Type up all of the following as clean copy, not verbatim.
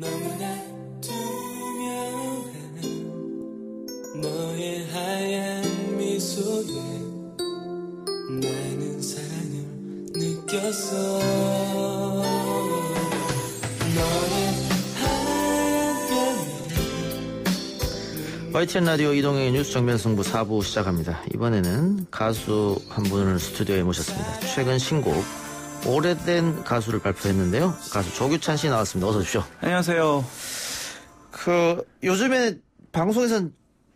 너무나 투명한 너의 하얀 미소에 나는 사랑을 느꼈어. 너의 하얀 뺨에 YTN 라디오 이동의 뉴스 정면 승부 4부 시작합니다. 이번에는 가수 한 분을 스튜디오에 모셨습니다. 최근 신곡 오래된 가수를 발표했는데요. 가수 조규찬 씨 나왔습니다. 어서 오십시오. 안녕하세요. 요즘에 방송에서는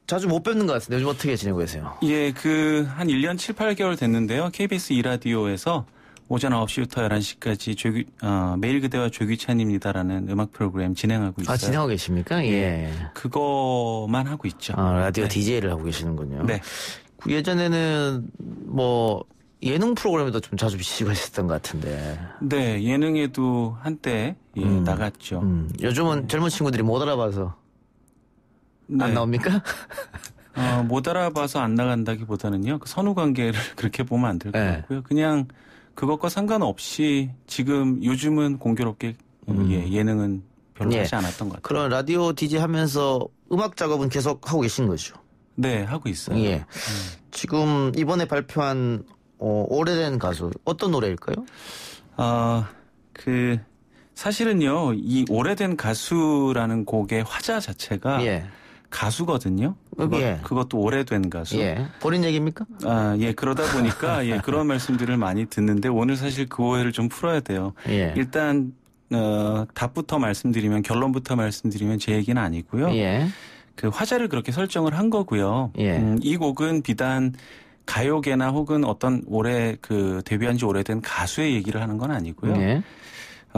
자주 못 뵙는 것 같은데 요즘 어떻게 지내고 계세요? 예, 한 1년 7, 8개월 됐는데요. KBS 2라디오에서 오전 9시부터 11시까지 매일 그대와 조규찬입니다라는 음악 프로그램 진행하고 있어요. 아, 진행하고 계십니까? 예. 그거만 하고 있죠. 라디오 네. DJ를 하고 계시는군요. 네. 예전에는 예능 프로그램에도 좀 자주 비치고 있었던 것 같은데. 네, 예능에도 한때 나갔죠. 요즘은 젊은 친구들이 못 알아봐서 안 나옵니까? 못 알아봐서 안 나간다기보다는요. 그 선후 관계를 그렇게 보면 안 될 것 같고요. 그냥 그것과 상관없이 지금 요즘은 공교롭게 예능은 별로 하지 않았던 것 같아요. 그런 라디오 DJ 하면서 음악 작업은 계속 하고 계신 거죠? 네, 하고 있어요. 예. 지금 이번에 발표한 오래된 가수 어떤 노래일까요? 사실은요, 이 오래된 가수라는 곡의 화자 자체가 가수거든요. 그것도 오래된 가수. 예. 본인 얘기입니까? 예, 그러다 보니까 그런 말씀들을 많이 듣는데 오늘 사실 그 오해를 좀 풀어야 돼요. 예. 일단 답부터 말씀드리면 결론부터 말씀드리면 제 얘기는 아니고요. 예. 그 화자를 그렇게 설정을 한 거고요. 예. 이 곡은 비단 가요계나 혹은 어떤 데뷔한 지 오래된 가수의 얘기를 하는 건 아니고요. 예.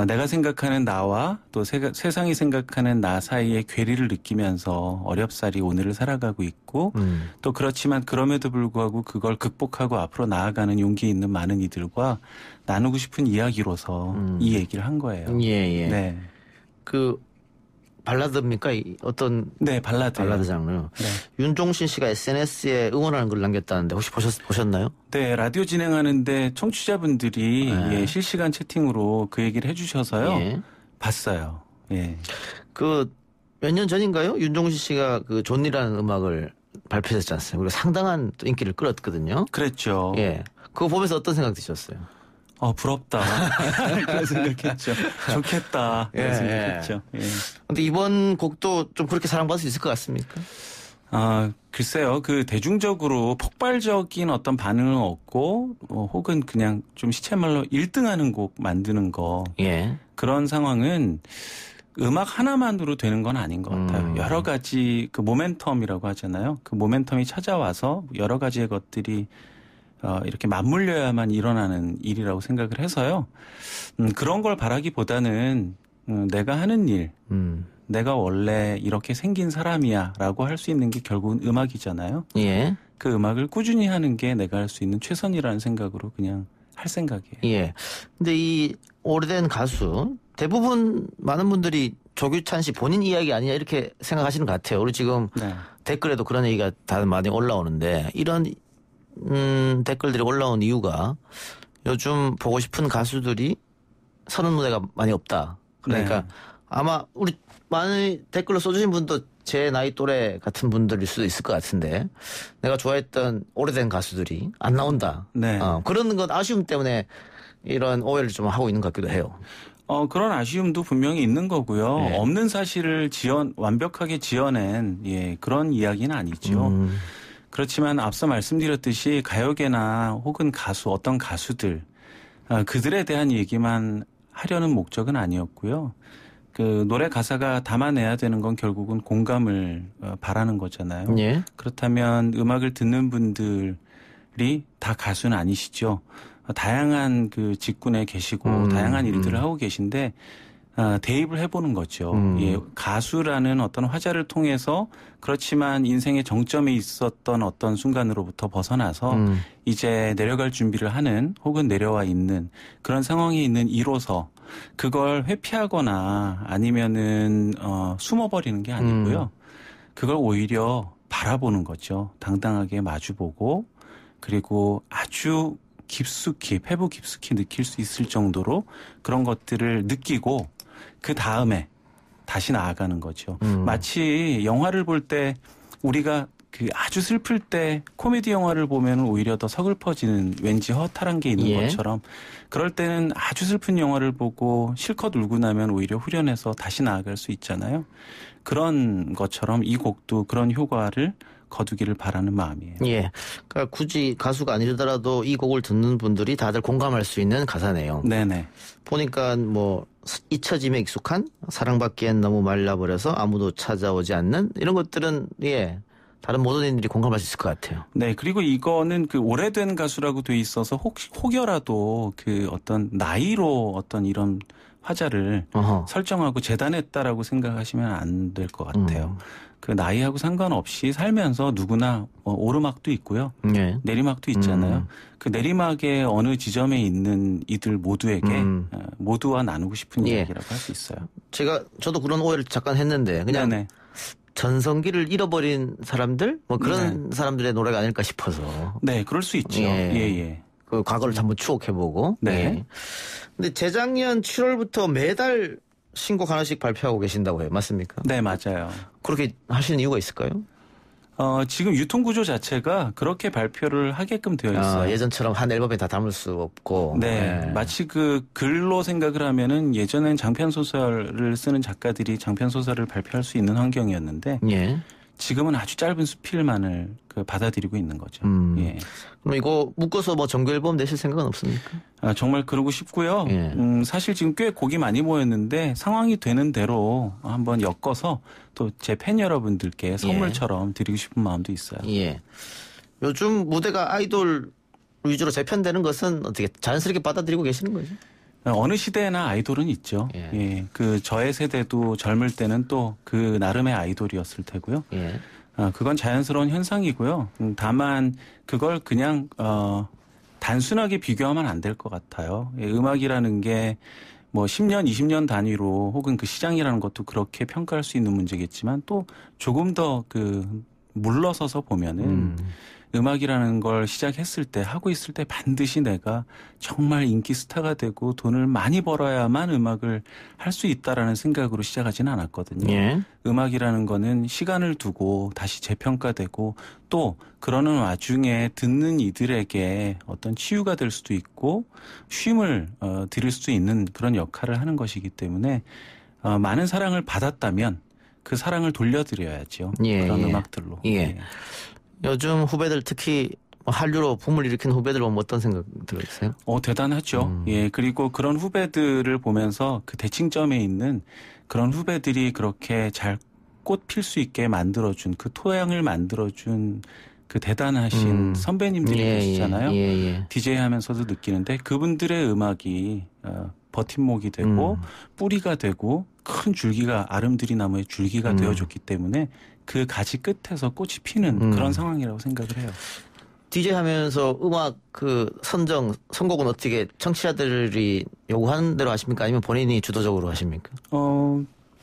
내가 생각하는 나와 또 세상이 생각하는 나 사이의 괴리를 느끼면서 어렵사리 오늘을 살아가고 있고 또 그렇지만 그럼에도 불구하고 그걸 극복하고 앞으로 나아가는 용기 있는 많은 이들과 나누고 싶은 이야기로서 이 얘기를 한 거예요. 예. 네. 발라드입니까? 네, 발라드 장르. 네. 윤종신 씨가 SNS에 응원하는 글 남겼다는데 혹시 보셨나요? 네, 라디오 진행하는데 청취자분들이 실시간 채팅으로 그 얘기를 해주셔서요. 봤어요. 예. 몇 년 전인가요? 윤종신 씨가 존이라는 음악을 발표했지 않습니까? 그리고 상당한 또 인기를 끌었거든요. 그랬죠. 예. 그거 보면서 어떤 생각 드셨어요? 부럽다. 그런 생각했죠. 좋겠다. 그런 생각했죠. 예. 근데 이번 곡도 좀 그렇게 사랑받을 수 있을 것 같습니까? 글쎄요. 대중적으로 폭발적인 어떤 반응은 없고, 혹은 그냥 좀 시체말로 1등하는 곡 만드는 거. 예. 그런 상황은 음악 하나만으로 되는 건 아닌 것 같아요. 여러 가지 모멘텀이라고 하잖아요. 그 모멘텀이 찾아와서 여러 가지의 것들이 이렇게 맞물려야만 일어나는 일이라고 생각을 해서요. 그런 걸 바라기보다는 내가 하는 일, 내가 원래 이렇게 생긴 사람이야 라고 할 수 있는 게 결국은 음악이잖아요. 예. 그 음악을 꾸준히 하는 게 내가 할 수 있는 최선이라는 생각으로 그냥 할 생각이에요. 예. 근데 이 오래된 가수 대부분 많은 분들이 조규찬 씨 본인 이야기 아니냐 이렇게 생각하시는 것 같아요. 우리 지금 댓글에도 그런 얘기가 다 많이 올라오는데 이런 댓글들이 올라온 이유가 요즘 보고 싶은 가수들이 서는 무대가 많이 없다. 그러니까 아마 우리 많이 댓글로 써주신 분도 제 나이 또래 같은 분들일 수도 있을 것 같은데 내가 좋아했던 오래된 가수들이 안 나온다. 그런 건 아쉬움 때문에 이런 오해를 좀 하고 있는 것 같기도 해요. 그런 아쉬움도 분명히 있는 거고요. 없는 사실을 완벽하게 지어낸 그런 이야기는 아니죠. 그렇지만 앞서 말씀드렸듯이 가요계나 혹은 어떤 가수들 그들에 대한 얘기만 하려는 목적은 아니었고요. 노래 가사가 담아내야 되는 건 결국은 공감을 바라는 거잖아요. 예. 그렇다면 음악을 듣는 분들이 다 가수는 아니시죠. 다양한 직군에 계시고 다양한 일들을 하고 계신데 대입을 해보는 거죠. 가수라는 어떤 화자를 통해서 그렇지만 인생의 정점에 있었던 어떤 순간으로부터 벗어나서 이제 내려갈 준비를 하는 혹은 내려와 있는 그런 상황에 있는 이로서 그걸 회피하거나 아니면은 숨어버리는 게 아니고요. 그걸 오히려 바라보는 거죠. 당당하게 마주보고 그리고 아주 배부 깊숙이 느낄 수 있을 정도로 그런 것들을 느끼고 그 다음에 다시 나아가는 거죠. 마치 영화를 볼 때 우리가 그 아주 슬플 때 코미디 영화를 보면 오히려 더 서글퍼지는 왠지 허탈한 게 있는 예. 것처럼 그럴 때는 아주 슬픈 영화를 보고 실컷 울고 나면 오히려 후련해서 다시 나아갈 수 있잖아요. 그런 것처럼 이 곡도 그런 효과를 거두기를 바라는 마음이에요. 예. 그러니까 굳이 가수가 아니더라도 이 곡을 듣는 분들이 다들 공감할 수 있는 가사네요. 네네. 보니까 뭐 잊혀짐에 익숙한 사랑받기엔 너무 말라버려서 아무도 찾아오지 않는 이런 것들은 예. 다른 모든 인들이 공감할 수 있을 것 같아요. 네, 그리고 이거는 그 오래된 가수라고 돼 있어서 혹여라도 그 어떤 나이로 어떤 이런 화자를 설정하고 재단했다라고 생각하시면 안 될 것 같아요. 그 나이하고 상관없이 살면서 누구나 오르막도 있고요. 네. 내리막도 있잖아요. 그 내리막의 어느 지점에 있는 이들 모두에게 모두와 나누고 싶은 예. 이야기라고 할 수 있어요. 저도 그런 오해를 잠깐 했는데 그냥 네네. 전성기를 잃어버린 사람들 뭐 그런 사람들의 노래가 아닐까 싶어서. 네, 그럴 수 있죠. 예. 예. 그 과거를 한번 추억해보고. 네. 예. 근데 재작년 7월부터 매달 신곡 하나씩 발표하고 계신다고 해요. 맞습니까? 네, 맞아요. 그렇게 하시는 이유가 있을까요? 지금 유통 구조 자체가 그렇게 발표를 하게끔 되어 있어요. 예전처럼 한 앨범에 다 담을 수 없고. 네, 예. 마치 그 글로 생각을 하면은 예전엔 장편 소설을 쓰는 작가들이 장편 소설을 발표할 수 있는 환경이었는데 예. 지금은 아주 짧은 수필만을 받아들이고 있는 거죠. 예. 그럼 이거 묶어서 뭐 정규 앨범 내실 생각은 없습니까? 정말 그러고 싶고요. 예. 사실 지금 꽤 곡이 많이 모였는데 상황이 되는 대로 한번 엮어서 또 제 팬 여러분들께 선물처럼 드리고 싶은 마음도 있어요. 예. 요즘 무대가 아이돌 위주로 재편되는 것은 어떻게 자연스럽게 받아들이고 계시는 거죠? 어느 시대에나 아이돌은 있죠. 예. 예. 그 저의 세대도 젊을 때는 또 그 나름의 아이돌이었을 테고요. 예. 그건 자연스러운 현상이고요. 다만 그걸 그냥 단순하게 비교하면 안 될 것 같아요. 예, 음악이라는 게 뭐 10년, 20년 단위로 혹은 그 시장이라는 것도 그렇게 평가할 수 있는 문제겠지만 또 조금 더 물러서서 보면은 음악이라는 걸 시작했을 때 하고 있을 때 반드시 내가 정말 인기 스타가 되고 돈을 많이 벌어야만 음악을 할 수 있다라는 생각으로 시작하지는 않았거든요. 예. 음악이라는 거는 시간을 두고 다시 재평가되고 또 그러는 와중에 듣는 이들에게 어떤 치유가 될 수도 있고 쉼을 드릴 수도 있는 그런 역할을 하는 것이기 때문에 많은 사랑을 받았다면 그 사랑을 돌려드려야죠. 예, 그런 예. 음악들로. 예. 예. 요즘 후배들 특히 한류로 붐을 일으킨 후배들 보면 어떤 생각 들으세요? 대단하죠. 예. 그리고 그런 후배들을 보면서 그 대칭점에 있는 그런 후배들이 그렇게 잘 꽃 필 수 있게 만들어준 그 토양을 만들어준 그 대단하신 선배님들이 계시잖아요. 예. DJ 하면서도 느끼는데 그분들의 음악이 버팀목이 되고 뿌리가 되고 큰 줄기가 아름드리 나무의 줄기가 되어줬기 때문에 그 가지 끝에서 꽃이 피는 그런 상황이라고 생각을 해요. DJ 하면서 음악 선곡은 어떻게 청취자들이 요구하는 대로 하십니까? 아니면 본인이 주도적으로 하십니까?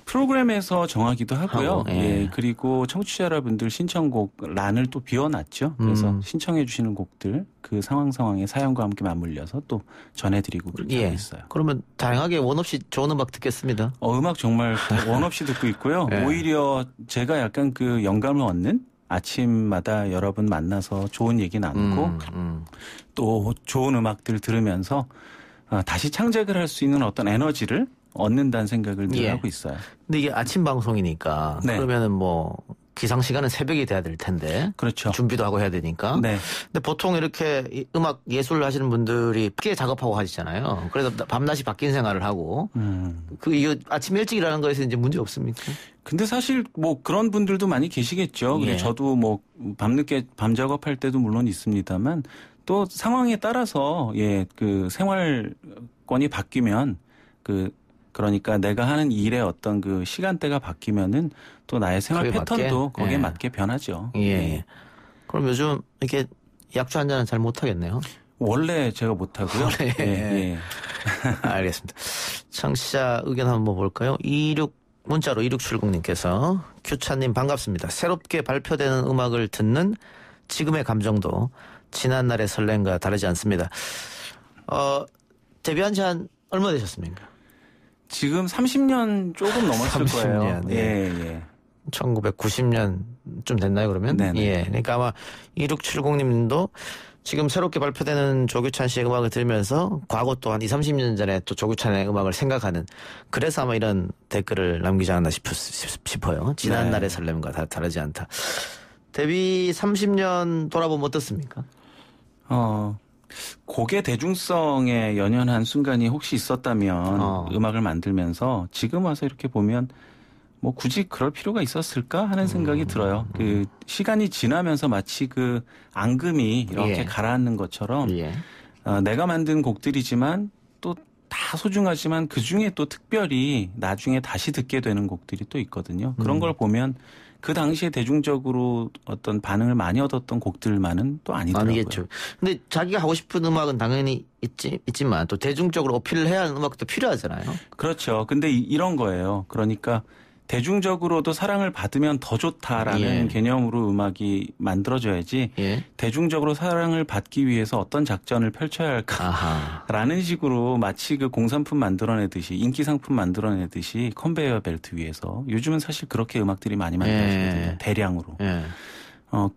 프로그램에서 정하기도 하고요. 예. 예. 그리고 청취자 여러분들 신청곡 란을 또 비워놨죠. 그래서 신청해 주시는 곡들 그 상황의 사연과 함께 맞물려서 또 전해드리고 그렇게 하고 있어요. 그러면 다양하게 원 없이 좋은 음악 듣겠습니다. 음악 정말 원 없이 듣고 있고요. 예. 오히려 제가 약간 그 영감을 얻는 아침마다 여러분 만나서 좋은 얘기 나누고 또 좋은 음악들 들으면서 다시 창작을 할 수 있는 어떤 에너지를 얻는다는 생각을 늘 하고 있어요. 근데 이게 아침 방송이니까 네. 그러면은 뭐 기상 시간은 새벽이 돼야 될 텐데 그렇죠. 준비도 하고 해야 되니까. 네. 근데 보통 이렇게 음악 예술을 하시는 분들이 늦게 작업하고 하시잖아요. 그래서 밤낮이 바뀐 생활을 하고 이거 아침 일찍 일하는 거에서 이제 문제 없습니까? 근데 사실 뭐 그런 분들도 많이 계시겠죠. 근데 예. 저도 뭐 밤늦게 밤 작업할 때도 물론 있습니다만 또 상황에 따라서 그 생활권이 바뀌면 그러니까 내가 하는 일의 어떤 그 시간대가 바뀌면은 또 나의 생활 패턴도 거기에 맞게 변하죠. 예. 그럼 요즘 이렇게 약주 한 잔은 잘 못하겠네요. 원래 제가 못하고요. 예. 알겠습니다. 청취자 의견 한번 볼까요? 문자로 2670님께서 큐차님 반갑습니다. 새롭게 발표되는 음악을 듣는 지금의 감정도 지난날의 설렘과 다르지 않습니다. 데뷔한 지 한 얼마 되셨습니까? 지금 30년 조금 넘었을 30년, 거예요. 예. 예. 1990년쯤 됐나요, 그러면? 네네. 예. 그러니까 아마 2670님도 지금 새롭게 발표되는 조규찬 씨의 음악을 들으면서 과거 또 한 20, 30년 전에 또 조규찬의 음악을 생각하는 그래서 아마 이런 댓글을 남기지 않았나 싶어요. 지난 날의 설렘과 다르지 않다. 데뷔 30년 돌아보면 어떻습니까? 곡의 대중성에 연연한 순간이 혹시 있었다면 음악을 만들면서 지금 와서 이렇게 보면 뭐 굳이 그럴 필요가 있었을까 하는 생각이 들어요. 그 시간이 지나면서 마치 그 앙금이 이렇게 예. 가라앉는 것처럼 예. 내가 만든 곡들이지만 또 다 소중하지만 그중에 또 특별히 나중에 다시 듣게 되는 곡들이 또 있거든요. 그런 걸 보면 그 당시에 대중적으로 어떤 반응을 많이 얻었던 곡들만은 또 아니더라고요. 아니겠죠. 근데 자기가 하고 싶은 음악은 당연히 있지만 또 대중적으로 어필을 해야 하는 음악도 필요하잖아요. 그렇죠. 근데 이런 거예요. 그러니까 대중적으로도 사랑을 받으면 더 좋다라는 예. 개념으로 음악이 만들어져야지 예. 대중적으로 사랑을 받기 위해서 어떤 작전을 펼쳐야 할까라는 식으로 마치 그 공산품 만들어내듯이 인기 상품 만들어내듯이 컨베이어 벨트 위에서 요즘은 사실 그렇게 음악들이 많이 만들어지거든요. 예. 대량으로. 예.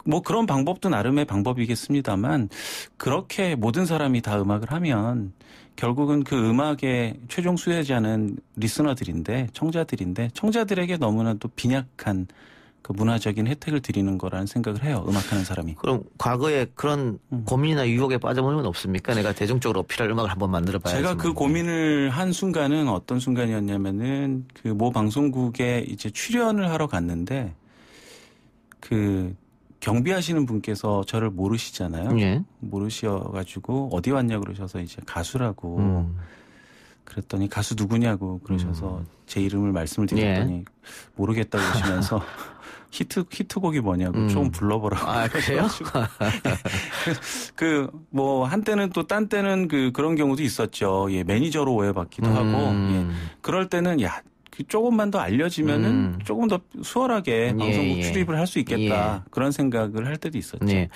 뭐 그런 방법도 나름의 방법이겠습니다만 그렇게 모든 사람이 다 음악을 하면 결국은 그 음악의 최종 수혜자는 리스너들인데 청자들에게 너무나 또 빈약한 그 문화적인 혜택을 드리는 거라는 생각을 해요. 음악하는 사람이. 그럼 과거에 그런 고민이나 유혹에 빠져본 적은 없습니까? 내가 대중적으로 어필할 음악을 한번 만들어봐야지. 제가 그 고민을 한 순간은 어떤 순간이었냐면은 그 모 방송국에 이제 출연을 하러 갔는데 그 경비하시는 분께서 저를 모르시잖아요. 예. 모르셔가지고 어디 왔냐 그러셔서 이제 가수라고 그랬더니 가수 누구냐고 그러셔서 제 이름을 말씀을 드렸더니 예. 모르겠다고 하시면서 히트곡이 뭐냐고 좀 불러보라고. 아, 그래요? 뭐 한때는 또 딴 때는 그런 경우도 있었죠. 예, 매니저로 오해받기도 하고. 예. 그럴 때는 조금만 더 알려지면은 조금 더 수월하게 방송국 출입을 할 수 있겠다. 그런 생각을 할 때도 있었죠. 네.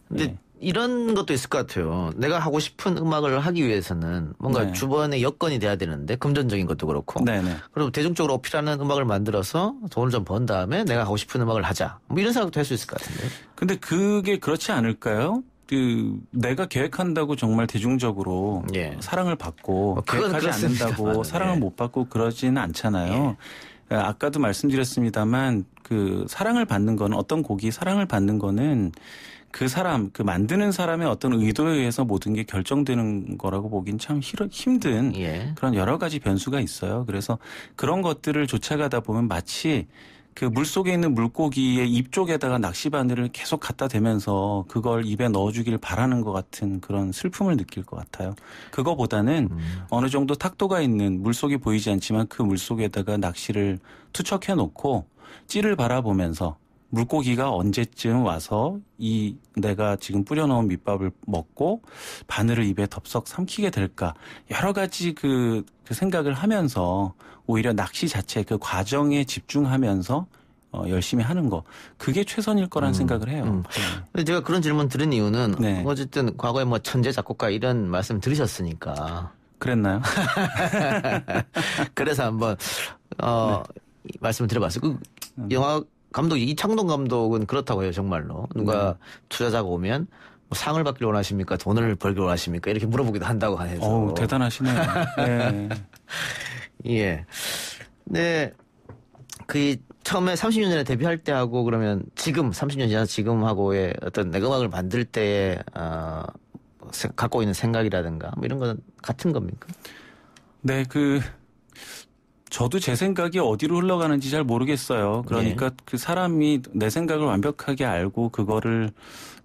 근데 이런 것도 있을 것 같아요. 내가 하고 싶은 음악을 하기 위해서는 뭔가 주변에 여건이 돼야 되는데 금전적인 것도 그렇고. 네네. 그리고 대중적으로 어필하는 음악을 만들어서 돈을 좀 번 다음에 내가 하고 싶은 음악을 하자. 뭐 이런 생각도 할 수 있을 것 같은데. 근데 그게 그렇지 않을까요? 내가 계획한다고 정말 대중적으로 사랑을 받고 계획하지 않는다고 사랑을 못 받고 그러지는 않잖아요. 아까도 말씀드렸습니다만 그 사랑을 받는 건 어떤 곡이 사랑을 받는 거는 그 사람, 그 만드는 사람의 어떤 의도에 의해서 모든 게 결정되는 거라고 보긴 참 힘든 그런 여러 가지 변수가 있어요. 그래서 그런 것들을 쫓아가다 보면 마치 그 물속에 있는 물고기의 입 쪽에다가 낚시바늘을 계속 갖다 대면서 그걸 입에 넣어주길 바라는 것 같은 그런 슬픔을 느낄 것 같아요. 그거보다는 어느 정도 탁도가 있는 물속이 보이지 않지만 그 물속에다가 낚시를 투척해 놓고 찌를 바라보면서 물고기가 언제쯤 와서 내가 지금 뿌려놓은 밑밥을 먹고 바늘을 입에 덥석 삼키게 될까 여러 가지 그 생각을 하면서 오히려 낚시 자체 그 과정에 집중하면서 열심히 하는 거 그게 최선일 거란 생각을 해요. 근데 제가 그런 질문 드린 이유는 어쨌든 과거에 뭐 천재 작곡가 이런 말씀 들으셨으니까. 그랬나요? 그래서 한번 말씀을 드려봤어요. 영화 감독 이창동 감독은 그렇다고 해요. 정말로 누가 투자자가 오면 뭐 상을 받길 원하십니까? 돈을 벌길 원하십니까? 이렇게 물어보기도 한다고 해서. 대단하시네요. 네. 예. 네. 처음에 30년 전에 데뷔할 때 하고 그러면 지금 30년 지나서 지금 하고의 어떤 내 음악을 만들 때에 갖고 있는 생각이라든가 뭐 이런 건 같은 겁니까? 네, 저도 제 생각이 어디로 흘러가는지 잘 모르겠어요. 그러니까 그 사람이 내 생각을 완벽하게 알고 그거를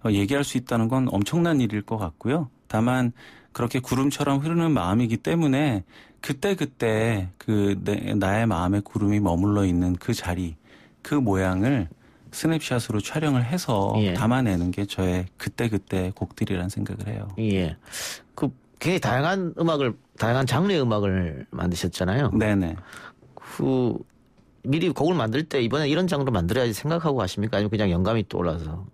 얘기할 수 있다는 건 엄청난 일일 것 같고요. 다만 그렇게 구름처럼 흐르는 마음이기 때문에 그때 나의 마음의 구름이 머물러 있는 그 자리, 그 모양을 스냅샷으로 촬영을 해서 담아내는 게 저의 그때 곡들이라는 생각을 해요. 예. 굉장히 다양한 장르의 음악을 만드셨잖아요. 네네. 미리 곡을 만들 때 이번에 이런 장르로 만들어야지 생각하고 하십니까? 아니면 그냥 영감이 떠올라서?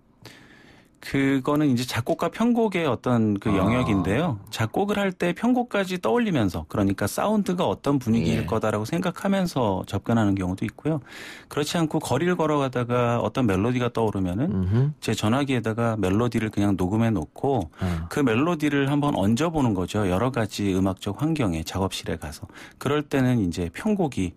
그거는 이제 작곡과 편곡의 어떤 그 영역인데요. 작곡을 할 때 편곡까지 떠올리면서 그러니까 사운드가 어떤 분위기일 거다라고 생각하면서 접근하는 경우도 있고요. 그렇지 않고 거리를 걸어가다가 어떤 멜로디가 떠오르면은 제 전화기에다가 멜로디를 그냥 녹음해 놓고 그 멜로디를 한번 얹어보는 거죠. 여러 가지 음악적 환경에 작업실에 가서. 그럴 때는 이제 편곡이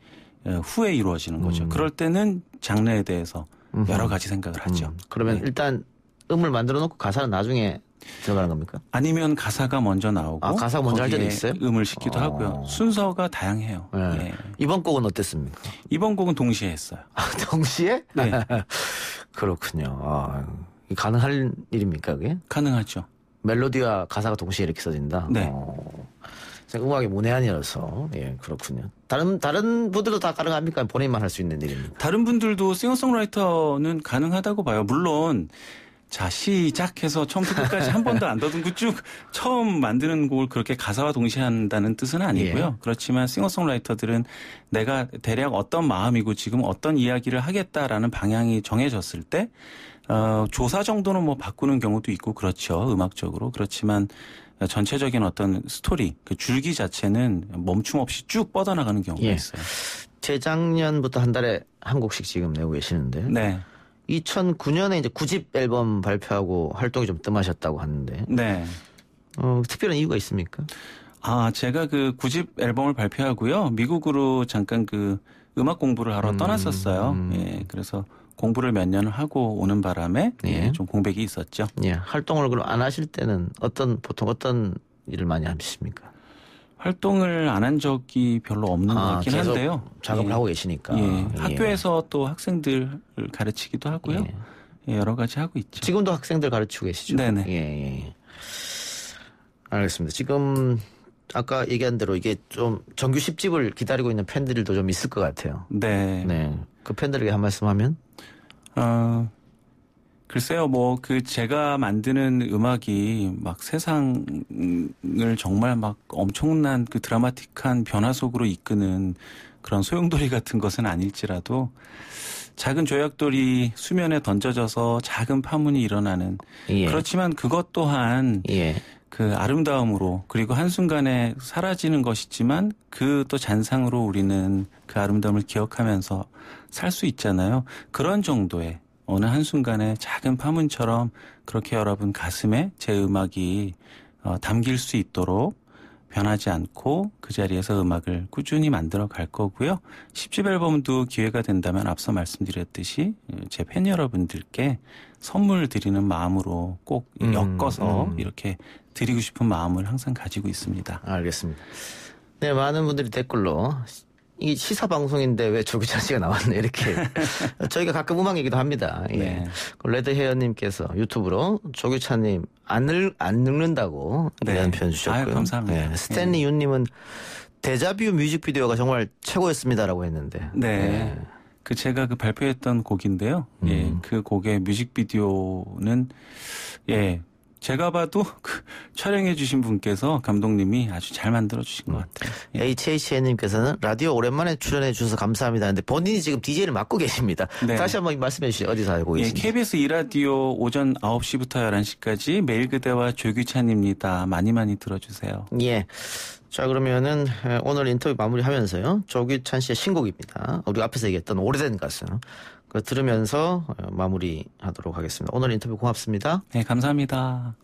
후에 이루어지는 거죠. 그럴 때는 장르에 대해서 여러 가지 생각을 하죠. 그러면 일단 음을 만들어 놓고 가사는 나중에 들어가는 겁니까? 아니면 가사가 먼저 나오고 가사가 먼저 할 때도 있어요? 음을 싣기도 하고요. 순서가 다양해요. 네. 예. 이번 곡은 어땠습니까? 이번 곡은 동시에 했어요. 동시에? 네. 그렇군요. 가능할 일입니까 그게? 가능하죠. 멜로디와 가사가 동시에 이렇게 써진다? 네. 제가 음악이 문외한이라서 그렇군요. 다른 분들도 다 가능합니까? 본인만 할 수 있는 일입니까? 다른 분들도 싱어송라이터는 가능하다고 봐요. 물론 자 시작해서 처음부터 끝까지 한 번도 안 더듬고 쭉 처음 만드는 곡을 그렇게 가사와 동시에 한다는 뜻은 아니고요. 그렇지만 싱어송라이터들은 내가 대략 어떤 마음이고 지금 어떤 이야기를 하겠다라는 방향이 정해졌을 때 조사 정도는 뭐 바꾸는 경우도 있고 그렇죠. 음악적으로. 그렇지만 전체적인 어떤 스토리, 그 줄기 자체는 멈춤 없이 쭉 뻗어나가는 경우가 있어요. 재작년부터 한 달에 한 곡씩 지금 내고 계시는데. 네. 2009년에 이제 9집 앨범 발표하고 활동이 좀 뜸하셨다고 하는데. 네. 특별한 이유가 있습니까? 제가 그 9집 앨범을 발표하고요. 미국으로 잠깐 그 음악 공부를 하러 떠났었어요. 예. 그래서 공부를 몇 년을 하고 오는 바람에 좀 공백이 있었죠. 활동을 그럼 안 하실 때는 보통 어떤 일을 많이 하십니까? 활동을 안 한 적이 별로 없는 것 같긴 한데요. 작업을 하고 계시니까. 학교에서 또 학생들을 가르치기도 하고요. 여러 가지 하고 있죠. 지금도 학생들 가르치고 계시죠? 네네. 알겠습니다. 지금 아까 얘기한 대로 이게 좀 정규 10집을 기다리고 있는 팬들도 좀 있을 것 같아요. 네. 그 팬들에게 한 말씀 하면? 글쎄요, 제가 만드는 음악이 막 세상을 정말 막 엄청난 그 드라마틱한 변화 속으로 이끄는 그런 소용돌이 같은 것은 아닐지라도 작은 조약돌이 수면에 던져져서 작은 파문이 일어나는 그렇지만 그것 또한 그 아름다움으로 그리고 한순간에 사라지는 것이지만 그 또 잔상으로 우리는 그 아름다움을 기억하면서 살 수 있잖아요. 그런 정도의 어느 한순간에 작은 파문처럼 그렇게 여러분 가슴에 제 음악이 담길 수 있도록 변하지 않고 그 자리에서 음악을 꾸준히 만들어 갈 거고요. 10집 앨범도 기회가 된다면 앞서 말씀드렸듯이 제 팬 여러분들께 선물 드리는 마음으로 꼭 엮어서 이렇게 드리고 싶은 마음을 항상 가지고 있습니다. 알겠습니다. 네, 많은 분들이 댓글로 이 시사 방송인데 왜 조규찬 씨가 나왔네 이렇게 저희가 가끔 음악 얘기도 합니다. 레드헤어님께서 유튜브로 조규찬님 안 늙는다고 이런 표현 주셨고요. 아유, 감사합니다. 스탠리 윤님은 데자뷰 뮤직비디오가 정말 최고였습니다라고 했는데. 그 제가 그 발표했던 곡인데요. 그 곡의 뮤직비디오는 제가 봐도 그 촬영해 주신 분께서 감독님이 아주 잘 만들어 주신 것 같아요. HHN님께서는 라디오 오랜만에 출연해 주셔서 감사합니다. 근데 본인이 지금 DJ를 맡고 계십니다. 다시 한번 말씀해 주시죠. 어디서 알고 계십니까? KBS 2라디오 오전 9시부터 11시까지 매일 그대와 조규찬입니다. 많이 들어주세요. 자, 그러면은 오늘 인터뷰 마무리하면서요. 조규찬 씨의 신곡입니다. 우리 앞에서 얘기했던 오래된 가수. 그거 들으면서 마무리하도록 하겠습니다. 오늘 인터뷰 고맙습니다. 네, 감사합니다.